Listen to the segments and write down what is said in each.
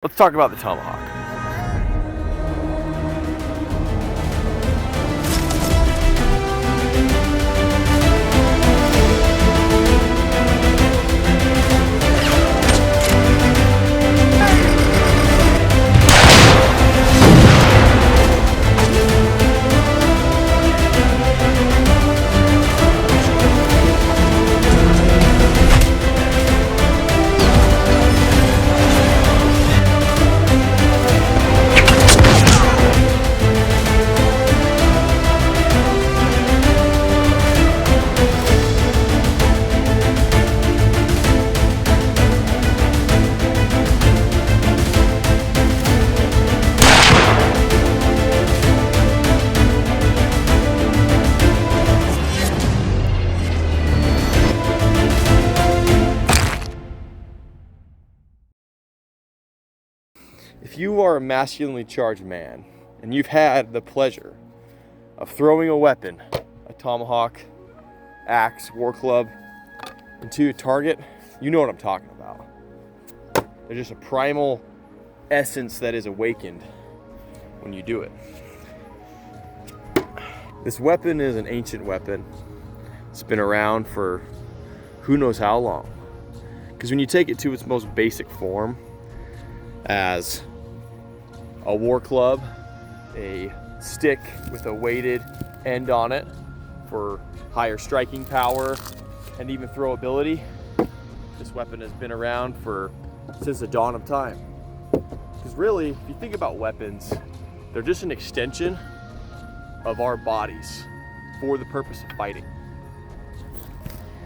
Let's talk about the tomahawk. If you are a masculinely charged man and you've had the pleasure of throwing a weapon, a tomahawk, axe, war club, into a target, you know what I'm talking about. There's just a primal essence that is awakened when you do it. This weapon is an ancient weapon. It's been around for who knows how long. Because when you take it to its most basic form, as a war club, a stick with a weighted end on it for higher striking power and even throwability, this weapon has been around since the dawn of time. Because really, if you think about weapons, they're just an extension of our bodies for the purpose of fighting.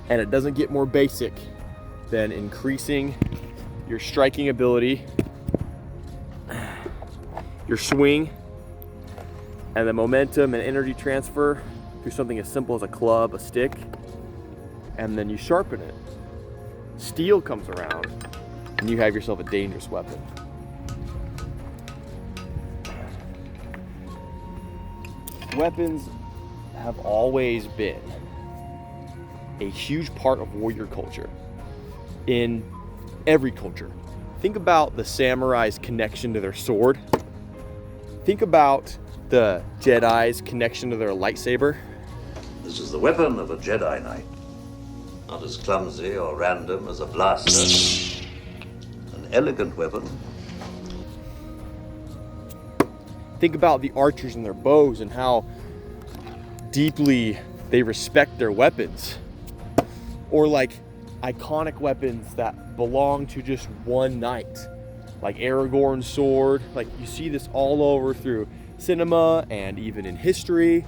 And it doesn't get more basic than increasing your striking ability, your swing, and the momentum and energy transfer through something as simple as a club, a stick, and then you sharpen it. Steel comes around, and you have yourself a dangerous weapon. Weapons have always been a huge part of warrior culture in every culture. Think about the samurai's connection to their sword. Think about the Jedi's connection to their lightsaber. This is the weapon of a Jedi Knight. Not as clumsy or random as a blaster. An elegant weapon. Think about the archers and their bows and how deeply they respect their weapons. Or like iconic weapons that belong to just one knight. Like Aragorn's sword. Like you see this all over through cinema and even in history.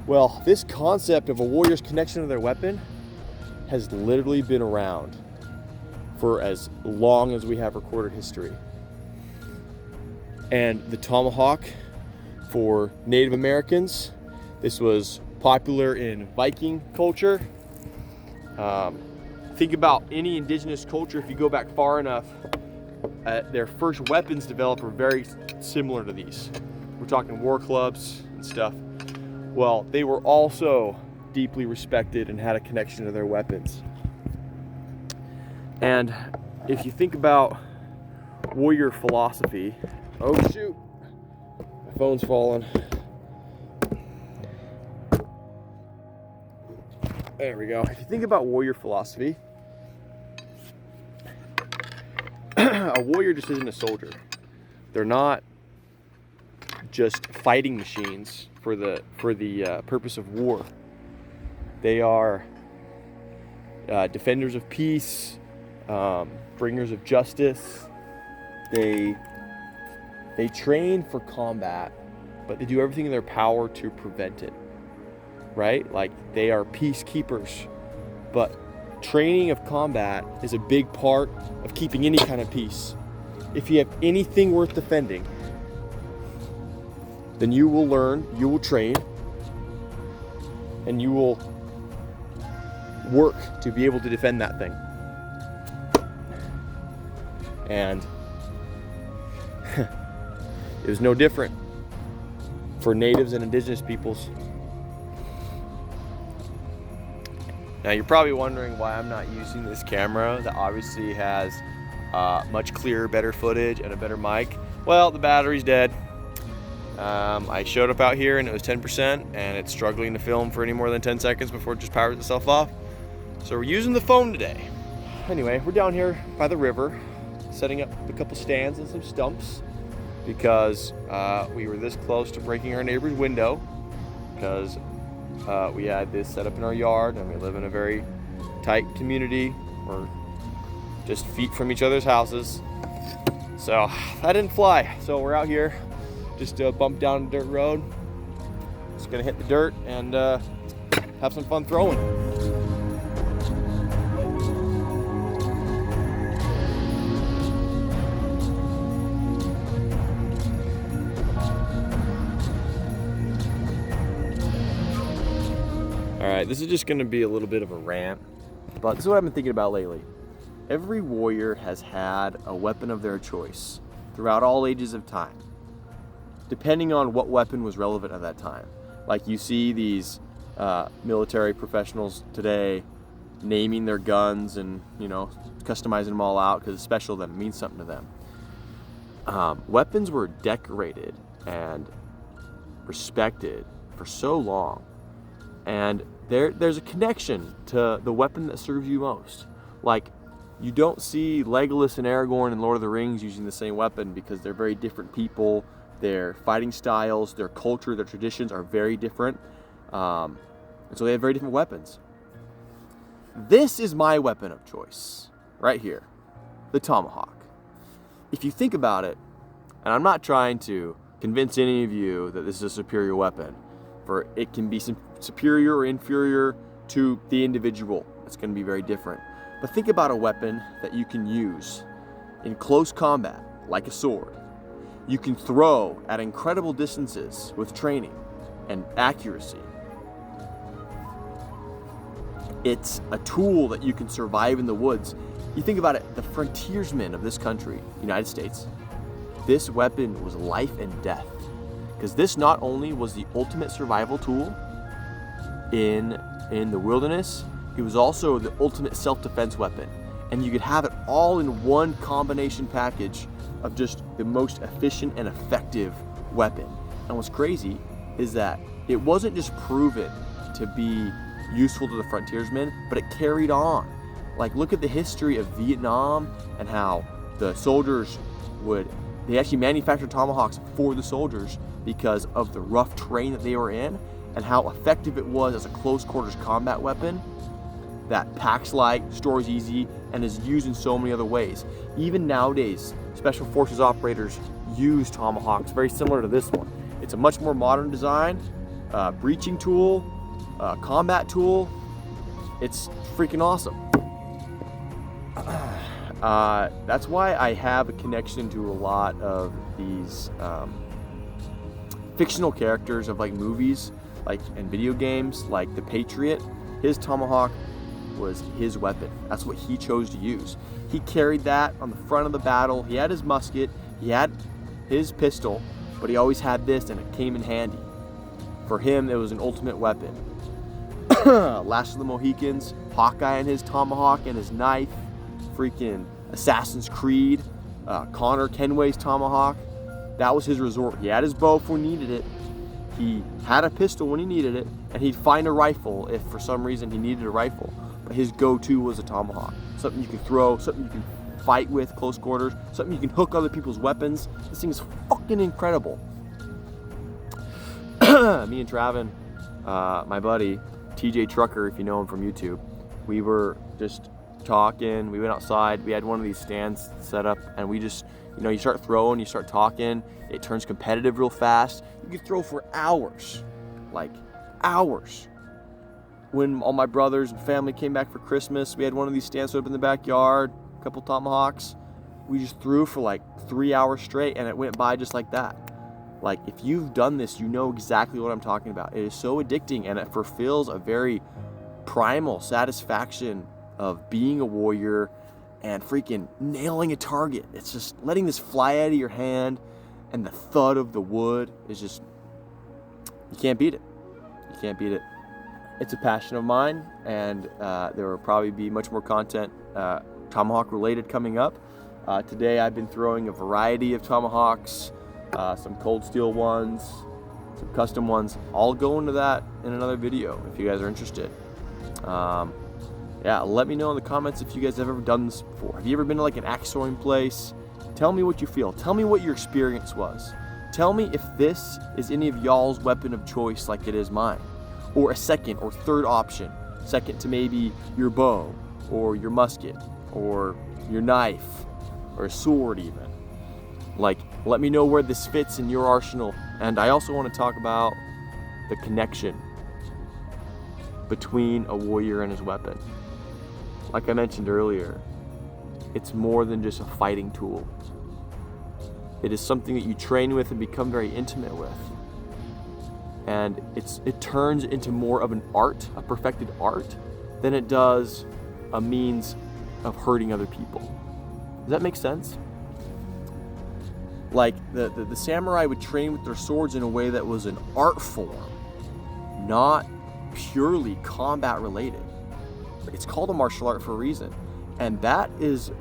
Well, this concept of a warrior's connection to their weapon has literally been around for as long as we have recorded history. And the tomahawk for Native Americans, this was popular in Viking culture. Think about any indigenous culture, if you go back far enough, their first weapons developed were very similar to these. We're talking war clubs and stuff. Well, they were also deeply respected and had a connection to their weapons. And if you think about warrior philosophy, oh shoot, my phone's falling. There we go. If you think about warrior philosophy, a warrior just isn't a soldier. They're not just fighting machines for the purpose of war. They are defenders of peace, bringers of justice. They train for combat, but they do everything in their power to prevent it, right? Like they are peacekeepers, but training of combat is a big part of keeping any kind of peace. If you have anything worth defending, then you will learn, you will train, and you will work to be able to defend that thing. And it was no different for natives and indigenous peoples. Now you're probably wondering why I'm not using this camera that obviously has much clearer, better footage, and a better mic. Well, the battery's dead. I showed up out here and it was 10%, and it's struggling to film for any more than 10 seconds before it just powers itself off. So we're using the phone today. Anyway, we're down here by the river, setting up a couple stands and some stumps because we were this close to breaking our neighbor's window because we had this set up in our yard, and we live in a very tight community. We're just feet from each other's houses. So that didn't fly. So we're out here, just bumped down a dirt road. Just gonna hit the dirt and have some fun throwing. All right, this is just gonna be a little bit of a rant, but this is what I've been thinking about lately. Every warrior has had a weapon of their choice throughout all ages of time, depending on what weapon was relevant at that time. Like you see these military professionals today naming their guns and, you know, customizing them all out because it's special to them, it means something to them. Weapons were decorated and respected for so long, and there's a connection to the weapon that serves you most. Like, you don't see Legolas and Aragorn in Lord of the Rings using the same weapon because they're very different people. Their fighting styles, their culture, their traditions are very different. And so they have very different weapons. This is my weapon of choice, right here, the Tomahawk. If you think about it, and I'm not trying to convince any of you that this is a superior weapon, for it can be superior or inferior to the individual. It's going to be very different. But think about a weapon that you can use in close combat, like a sword. You can throw at incredible distances with training and accuracy. It's a tool that you can survive in the woods. You think about it, the frontiersmen of this country, United States, this weapon was life and death. Because this not only was the ultimate survival tool in the wilderness, it was also the ultimate self-defense weapon. And you could have it all in one combination package of just the most efficient and effective weapon. And what's crazy is that it wasn't just proven to be useful to the frontiersmen, but it carried on. Like, look at the history of Vietnam and how the soldiers they actually manufactured tomahawks for the soldiers because of the rough terrain that they were in and how effective it was as a close quarters combat weapon that packs light, stores easy, and is used in so many other ways. Even nowadays, special forces operators use tomahawks very similar to this one. It's a much more modern design, breaching tool, combat tool. It's freaking awesome. That's why I have a connection to a lot of these fictional characters of like movies, like and video games, like the Patriot. His tomahawk was his weapon. That's what he chose to use. He carried that on the front of the battle. He had his musket, he had his pistol, but he always had this, and it came in handy. For him, it was an ultimate weapon. Last of the Mohicans, Hawkeye and his tomahawk and his knife, freaking Assassin's Creed, Connor Kenway's tomahawk. That was his resort. He had his bow for when he needed it. He had a pistol when he needed it, and he'd find a rifle if for some reason he needed a rifle. But his go-to was a tomahawk. Something you can throw, something you can fight with close quarters, something you can hook other people's weapons. This thing is fucking incredible. Me and Travin, my buddy, TJ Trucker, if you know him from YouTube, we were just talking. We went outside. We had one of these stands set up, and we just, you start throwing, you start talking. It turns competitive real fast. You can throw for hours, like hours. When all my brothers and family came back for Christmas, we had one of these stands set up in the backyard, a couple tomahawks. We just threw for like 3 hours straight, and it went by just like that. Like, if you've done this, you know exactly what I'm talking about. It is so addicting, and it fulfills a very primal satisfaction of being a warrior and freaking nailing a target. It's just letting this fly out of your hand, and the thud of the wood is just, you can't beat it. You can't beat it. It's a passion of mine, and there will probably be much more content Tomahawk related coming up. Today I've been throwing a variety of tomahawks, some cold steel ones, some custom ones. I'll go into that in another video if you guys are interested. Yeah, let me know in the comments if you guys have ever done this before. Have you ever been to like an axe throwing place? Tell me what you feel. Tell me what your experience was. Tell me if this is any of y'all's weapon of choice like it is mine, or a second or third option, second to maybe your bow or your musket or your knife or a sword even. Like, let me know where this fits in your arsenal. And I also want to talk about the connection between a warrior and his weapon. Like I mentioned earlier, it's more than just a fighting tool. It is something that you train with and become very intimate with. And it turns into more of an art, a perfected art, than it does a means of hurting other people. Does that make sense? Like the samurai would train with their swords in a way that was an art form, not purely combat related. It's called a martial art for a reason. And that is,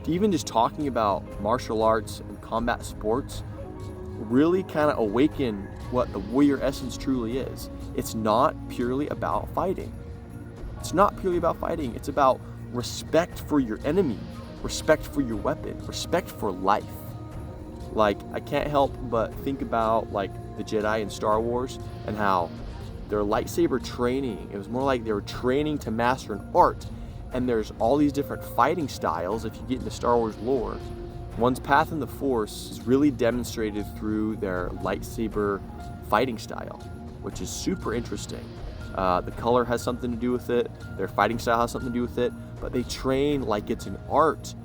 even just talking about martial arts and combat sports, really kind of awaken what the warrior essence truly is. It's not purely about fighting. It's not purely about fighting. It's about respect for your enemy, respect for your weapon, respect for life. Like, I can't help but think about like the Jedi in Star Wars and how their lightsaber training, it was more like they were training to master an art. And there's all these different fighting styles if you get into Star Wars lore. One's path in the Force is really demonstrated through their lightsaber fighting style, which is super interesting. The color has something to do with it, their fighting style has something to do with it, but they train like it's an art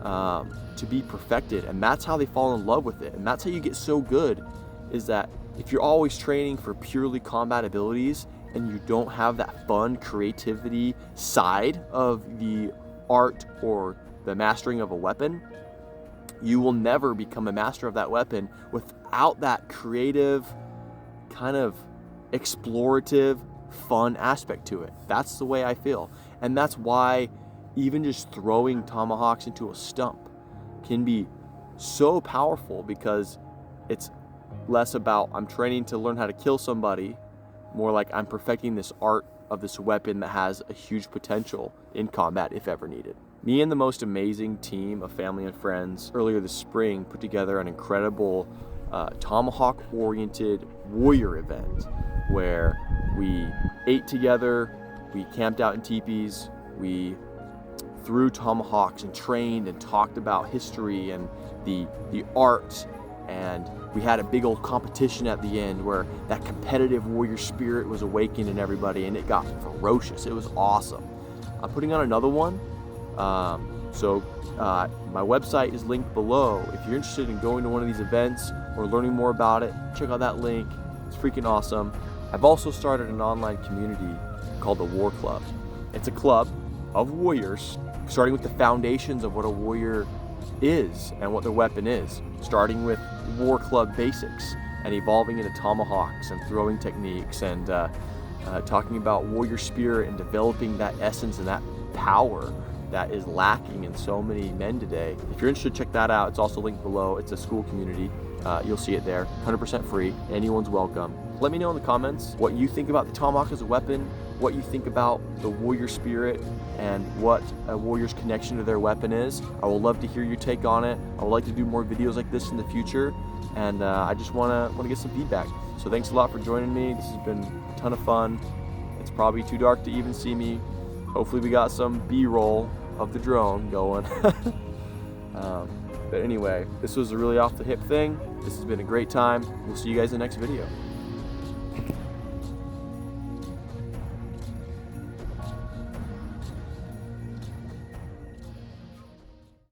to be perfected, and that's how they fall in love with it. And that's how you get so good, is that if you're always training for purely combat abilities and you don't have that fun creativity side of the art or the mastering of a weapon, you will never become a master of that weapon without that creative, kind of explorative, fun aspect to it. That's the way I feel. And that's why even just throwing tomahawks into a stump can be so powerful, because it's less about I'm training to learn how to kill somebody, more like I'm perfecting this art of this weapon that has a huge potential in combat if ever needed. Me and the most amazing team of family and friends earlier this spring put together an incredible tomahawk-oriented warrior event where we ate together, we camped out in teepees, we threw tomahawks and trained and talked about history and the art, and we had a big old competition at the end where that competitive warrior spirit was awakened in everybody, and it got ferocious. It was awesome. I'm putting on another one. So my website is linked below. If you're interested in going to one of these events or learning more about it, check out that link. It's freaking awesome. I've also started an online community called the War Club. It's a club of warriors, starting with the foundations of what a warrior is and what their weapon is, starting with war club basics and evolving into tomahawks and throwing techniques, and talking about warrior spirit and developing that essence and that power that is lacking in so many men today. If you're interested, check that out. It's also linked below. It's a school community. You'll see it there. 100% free. Anyone's welcome. Let me know in the comments what you think about the tomahawk as a weapon, what you think about the warrior spirit, and what a warrior's connection to their weapon is. I would love to hear your take on it. I would like to do more videos like this in the future, and I just want to get some feedback. So thanks a lot for joining me. This has been a ton of fun. It's probably too dark to even see me. Hopefully we got some B-roll of the drone going. But anyway, this was a really off the hip thing. This has been a great time. We'll see you guys in the next video.